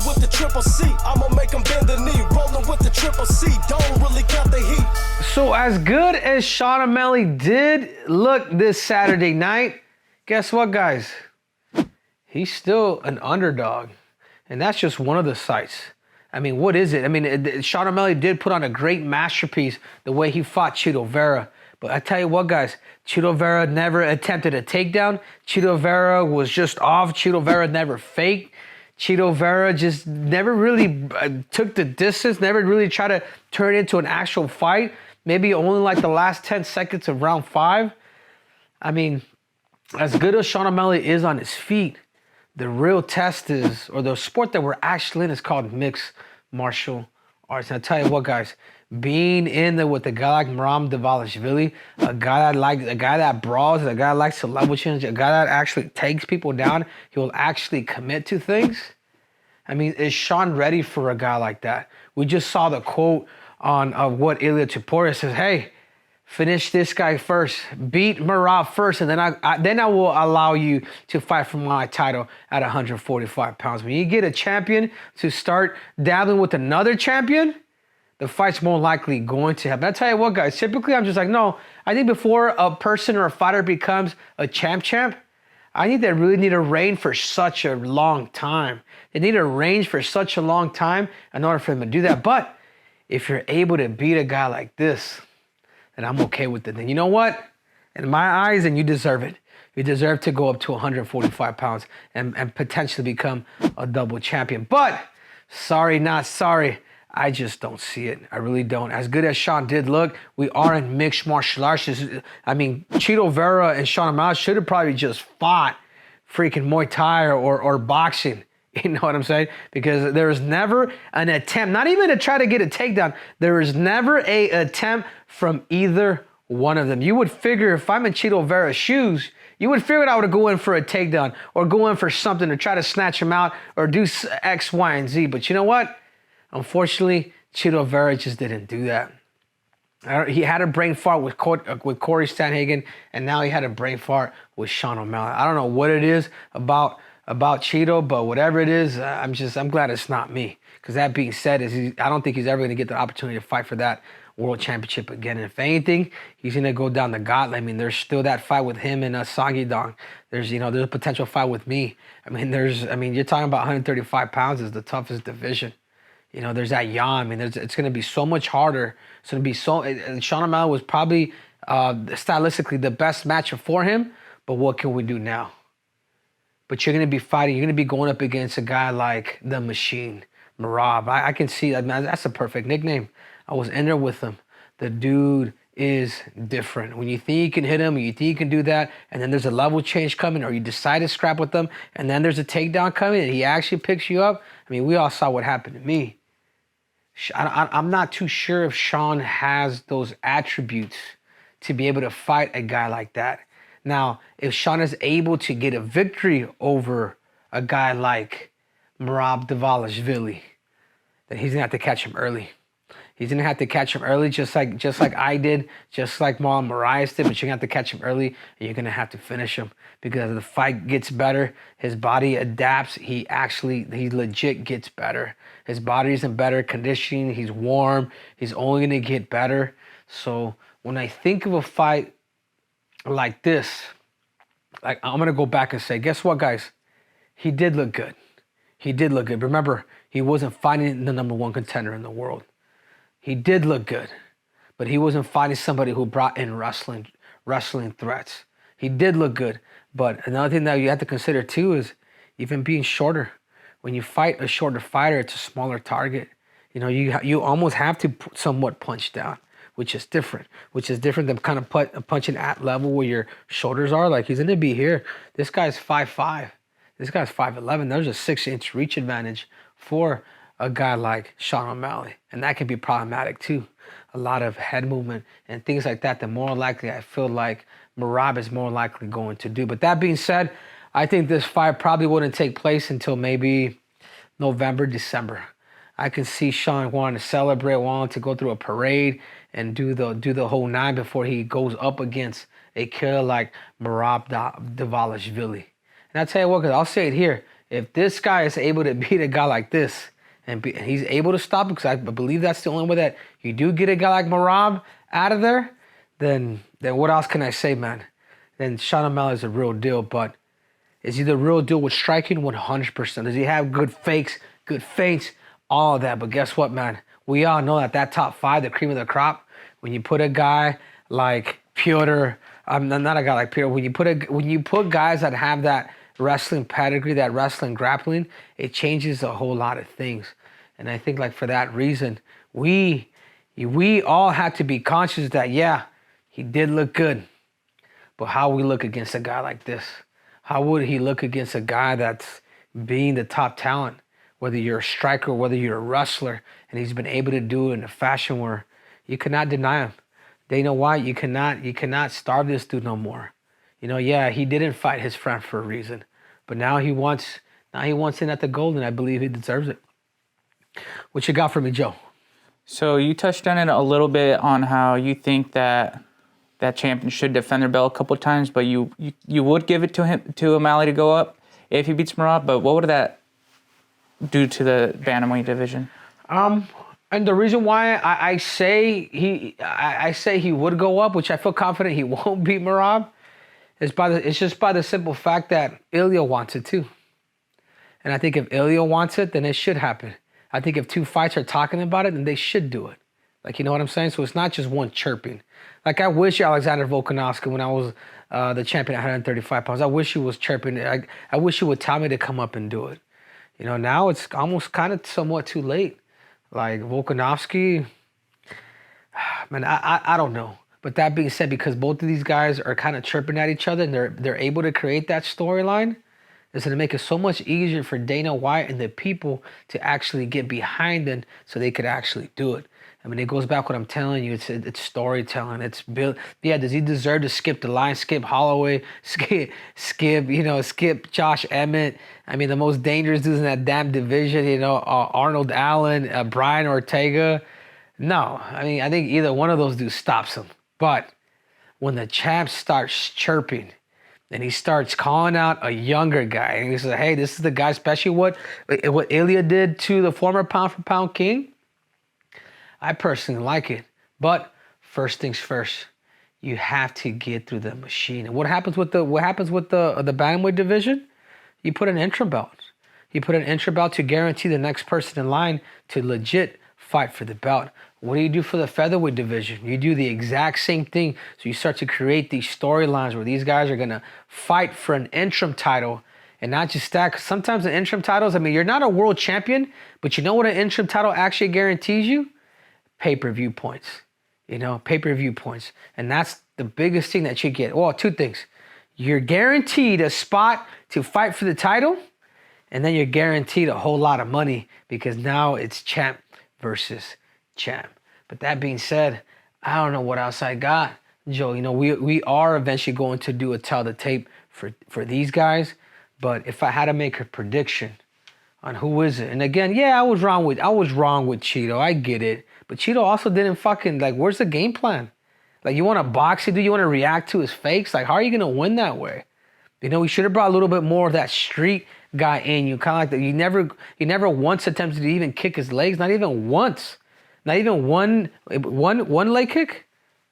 Rolling with the triple C, I'ma make him bend the knee. Rolling with the triple C, don't really count the heat. So as good as Sean O'Malley did look this Saturday night, guess what, guys? He's still an underdog. And that's just one of the sites. I mean, what is it? I mean, Sean O'Malley did put on a great masterpiece the way he fought Chito Vera. But I tell you what, guys, Chito Vera never attempted a takedown. Chito Vera was just off. Chito Vera never faked. Chito Vera just never really took the distance, never really tried to turn it into an actual fight. Maybe only like the last 10 seconds of round 5. I mean, as good as Sean O'Malley is on his feet, the real test is, or the sport that we're actually in is called mixed martial arts. And I tell you what, guys, being in there with a guy like MERAB Dvalishvili, a guy that brawls, a guy that likes to level change, a guy that actually takes people down, he will actually commit to things. I mean, is Sean ready for a guy like that? We just saw the quote of what Ilia Topuria says, hey, finish this guy first, beat MERAB first, and then I will allow you to fight for my title at 145 pounds. When you get a champion to start dabbling with another champion, the fight's more likely going to happen. I tell you what, guys, typically I'm just like, no, I think before a person or a fighter becomes a champ, I think they really need to reign for such a long time. They need to reign for such a long time in order for them to do that. But if you're able to beat a guy like this, and I'm okay with it. Then you know what? In my eyes, and you deserve it. You deserve to go up to 145 pounds and potentially become a double champion. But sorry, not sorry. I just don't see it. I really don't. As good as Sean did look, we are in mixed martial arts. I mean, Chito Vera and Sean O'Malley should have probably just fought freaking Muay Thai or boxing. You know what I'm saying? Because there was never an attempt, not even to try to get a takedown. There was never an attempt from either one of them. You would figure if I'm in Chito Vera's shoes, you would figure I would go in for a takedown or go in for something to try to snatch him out or do X, Y, and Z. But you know what? Unfortunately, Chito Vera just didn't do that. He had a brain fart with Corey Stanhagen, and now he had a brain fart with Sean O'Malley. I don't know what it is about Chito, but whatever it is, I'm glad it's not me. Because that being said, I don't think he's ever going to get the opportunity to fight for that world championship again. And if anything, he's going to go down the gauntlet. I mean, there's still that fight with him and Sangidong. There's a potential fight with me. I mean, you're talking about 135 pounds is the toughest division. You know, there's that Yan. I mean, it's going to be so much harder. It's going to be Sean O'Malley was probably stylistically the best matchup for him. But what can we do now? But you're going to be fighting. You're going to be going up against a guy like the Machine, MERAB. I can see that. That's a perfect nickname. I was in there with him. The dude is different. When you think you can hit him, you think you can do that, and then there's a level change coming, or you decide to scrap with them, and then there's a takedown coming, and he actually picks you up. I mean, we all saw what happened to me. I'm not too sure if Sean has those attributes to be able to fight a guy like that. Now, if Sean is able to get a victory over a guy like MERAB Dvalishvili, then he's gonna have to catch him early. He's gonna have to catch him early, just like I did, just like Marlon Moraes did. But you're gonna have to catch him early, and you're gonna have to finish him because as the fight gets better, his body adapts. He legit gets better. His body's in better conditioning. He's warm. He's only gonna get better. So when I think of a fight like this, like I'm gonna go back and say, guess what, guys? He did look good. He did look good. Remember, he wasn't fighting the #1 contender in the world. He did look good, but he wasn't fighting somebody who brought in wrestling threats. He did look good, but another thing that you have to consider too is even being shorter. When you fight a shorter fighter, it's a smaller target. You know, you almost have to somewhat punch down, which is different than kind of punching at level where your shoulders are. Like, he's going to be here. This guy's 5'5". This guy's 5'11". There's a 6-inch reach advantage for a guy like Sean O'Malley. And that can be problematic too. A lot of head movement and things like that, the more likely I feel like MERAB is more likely going to do. But that being said, I think this fight probably wouldn't take place until maybe November, December. I can see Sean wanting to celebrate, wanting to go through a parade and do the whole 9 before he goes up against a killer like MERAB Dvalishvili. And I'll tell you what, because I'll say it here, If this guy is able to beat a guy like this, and he's able to stop him, because I believe that's the only way that you do get a guy like MERAB out of there, then what else can I say, man? Then Sean O'Malley is a real deal. But is he the real deal with striking? 100%. Does he have good fakes, good feints, all of that? But guess what, man? We all know that top 5, the cream of the crop, when you put a guy like Piotr, not a guy like Piotr, when you put guys that have that wrestling pedigree, that wrestling grappling, it changes a whole lot of things. And I think like for that reason, we all have to be conscious that, yeah, he did look good. But how we look against a guy like this? How would he look against a guy that's being the top talent? Whether you're a striker, whether you're a wrestler, and he's been able to do it in a fashion where you cannot deny him. Dana White, you cannot starve this dude no more. You know, yeah, he didn't fight his friend for a reason, but now he wants in at the gold, and I believe he deserves it. What you got for me, Joe? So you touched on it a little bit on how you think that champion should defend their belt a couple of times, but you would give it to O'Malley to go up if he beats MERAB. But what would that do to the bantamweight division? And the reason why I say he would go up, which I feel confident he won't beat MERAB, it's just by the simple fact that Ilya wants it too. And I think if Ilya wants it, then it should happen. I think if 2 fights are talking about it, then they should do it. Like, you know what I'm saying? So it's not just one chirping. Like, I wish Alexander Volkanovski, when I was the champion at 135 pounds, I wish he was chirping. I wish he would tell me to come up and do it. You know, now it's almost kind of somewhat too late. Like, Volkanovski, man, I don't know. But that being said, because both of these guys are kind of chirping at each other and they're able to create that storyline, it's going to make it so much easier for Dana White and the people to actually get behind them so they could actually do it. I mean, it goes back what I'm telling you. It's storytelling. It's built. Yeah, does he deserve to skip the line? Skip Holloway? Skip Josh Emmett? I mean, the most dangerous dudes in that damn division, Arnold Allen, Brian Ortega. No, I mean, I think either one of those dudes stops him. But when the champ starts chirping, and he starts calling out a younger guy, and he says, hey, this is the guy, especially what Ilya did to the former pound-for-pound king. I personally like it. But first things first, you have to get through the machine. And what happens with the bantamweight division? You put an interim belt. You put an interim belt to guarantee the next person in line to legit fight for the belt. What do you do for the featherweight division? You do the exact same thing. So you start to create these storylines where these guys are going to fight for an interim title. And not just that, because sometimes the interim titles, I mean, you're not a world champion, but you know what an interim title actually guarantees you? Pay-per-view points. Pay-per-view points. And that's the biggest thing that you get. Well, 2 things. You're guaranteed a spot to fight for the title, and then you're guaranteed a whole lot of money because now it's champ versus champ. But that being said, I don't know what else I got, Joe. We are eventually going to do a tell the tape for these guys. But if I had to make a prediction on who is it, and again, yeah, I was wrong with Cheeto. I get it. But Cheeto also didn't where's the game plan? Like, you want to box it, do you want to react to his fakes? Like, how are you going to win that way? We should have brought a little bit more of that street guy in you. Kind of like that. You never once attempted to even kick his legs. Not even once. Not even one leg kick.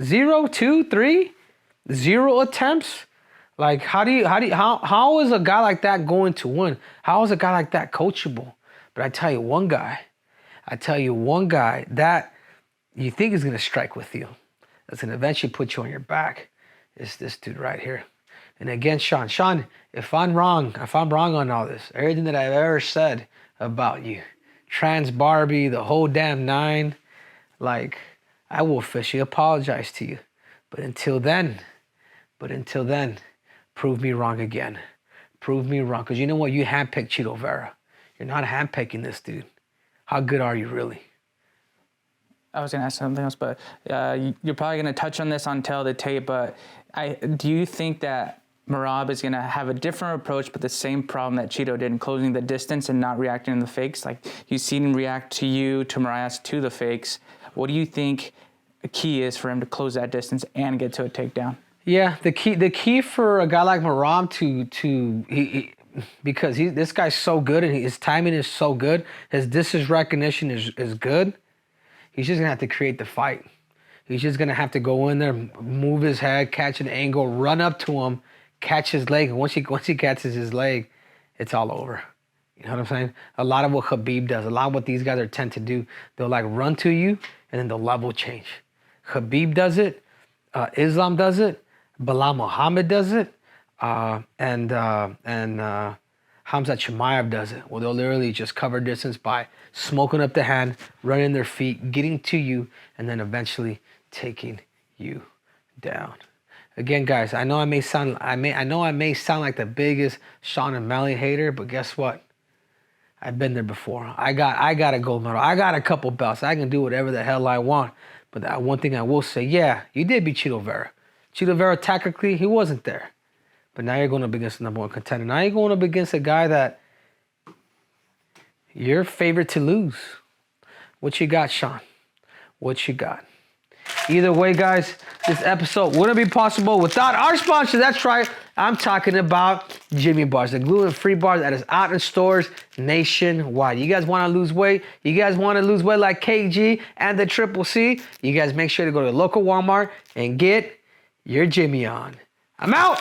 0, 2, 3, 0 attempts. Like, how is a guy like that going to win? How is a guy like that coachable? But I tell you one guy that you think is going to strike with you, that's going to eventually put you on your back, is this dude right here. And again, Sean, if I'm wrong on all this, everything that I've ever said about you, Trans Barbie, the whole damn 9, like, I will officially apologize to you. But until then, prove me wrong again. Prove me wrong. Because you know what? You handpicked Cheeto Vera. You're not handpicking this dude. How good are you really? I was going to ask something else, but you're probably going to touch on this on Tell the Tape, but do you think that MERAB is going to have a different approach, but the same problem that Cheeto did in closing the distance and not reacting to the fakes? Like, you've seen him react to you, to Marias, to the fakes. What do you think the key is for him to close that distance and get to a takedown? Yeah, the key for a guy like MERAB because this guy's so good and his timing is so good. His distance recognition is good. He's just going to have to create the fight. He's just going to have to go in there, move his head, catch an angle, run up to him, catch his leg. And once he catches his leg, it's all over. You know what I'm saying? A lot of what Khabib does, a lot of what these guys tend to do, they'll like run to you and then the level change. Khabib does it. Islam does it. Bilal Muhammad does it. And Hamzat Chimaev does it. Well, they'll literally just cover distance by smoking up the hand, running their feet, getting to you, and then eventually taking you down. Again, guys, I know I may sound like the biggest Sean O'Malley hater, but guess what? I've been there before. I got a gold medal. I got a couple belts. I can do whatever the hell I want. But that one thing I will say, yeah, you did beat Chito Vera. Chito Vera, tactically, he wasn't there. But now you're going up against the number one contender. Now you're going up against a guy that you're favored to lose. What you got, Sean? What you got? Either way, guys, this episode wouldn't be possible without our sponsor. That's right. I'm talking about Jimmy Bars, the gluten-free bars that is out in stores nationwide. You guys want to lose weight? You guys want to lose weight like KG and the Triple C? You guys make sure to go to the local Walmart and get your Jimmy on. I'm out.